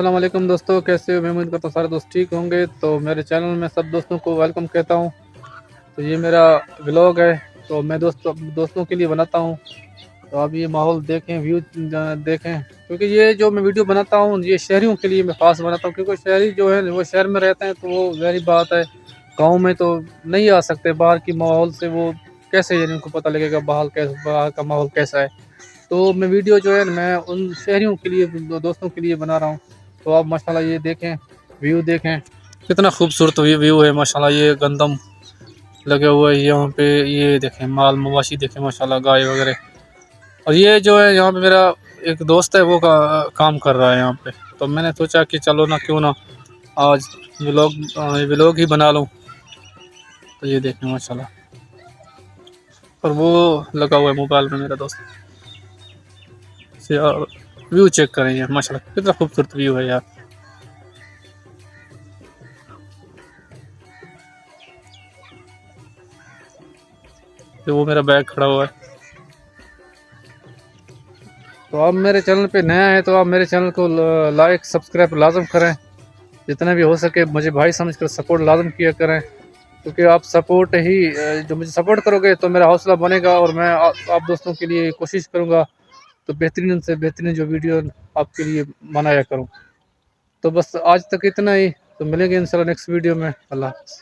अस्सलाम वालेकुम दोस्तों, कैसे हो? मैं उम्मीद करता हूँ सारे दोस्त ठीक होंगे। तो मेरे चैनल में सब दोस्तों को वेलकम कहता हूँ। तो ये मेरा व्लॉग है, तो मैं दोस्तों के लिए बनाता हूँ। तो आप ये माहौल देखें, व्यू देखें, क्योंकि ये जो मैं वीडियो बनाता हूँ ये शहरियों के लिए मैं ख़ास बनाता हूँ, क्योंकि शहरी जो है वो शहर में रहते हैं, तो वो ज़ाहिर बात है गाँव में तो नहीं आ सकते। बाहर की माहौल से वो कैसे, यानी उनको पता लगेगा बाहर का माहौल कैसा है। तो मैं वीडियो जो है मैं उन शहरियों के लिए, दोस्तों के लिए बना रहा हूँ। तो आप माशाल्लाह ये देखें, व्यू देखें, कितना खूबसूरत व्यू है माशाल्लाह। ये गंदम लगे हुए हैं यहाँ पे, ये देखें माल मवाशी देखें माशाल्लाह, गाय वगैरह। और ये जो है यहाँ पे मेरा एक दोस्त है, वो काम कर रहा है यहाँ पे। तो मैंने सोचा कि चलो ना, क्यों ना आज व्लॉग ही बना लूँ। तो ये देखें माशाल्लाह, और वो लगा हुआ है मोबाइल में मेरा दोस्त से। और व्यू चेक करें यार, माशाल्लाह कितना खूबसूरत व्यू है यार। तो वो मेरा बैग खड़ा हुआ है। तो आप मेरे चैनल पे नया है तो आप मेरे चैनल को लाइक सब्सक्राइब लाजम करें। जितना भी हो सके मुझे भाई समझकर सपोर्ट लाजम किया करें, क्योंकि आप सपोर्ट ही जो मुझे सपोर्ट करोगे तो मेरा हौसला बनेगा, और मैं आप दोस्तों के लिए कोशिश करूँगा तो बेहतरीन से बेहतरीन जो वीडियो आपके लिए बनाया करूँ। तो बस आज तक इतना ही। तो मिलेंगे इंशाल्लाह नेक्स्ट वीडियो में। अल्लाह हाफ़िज़।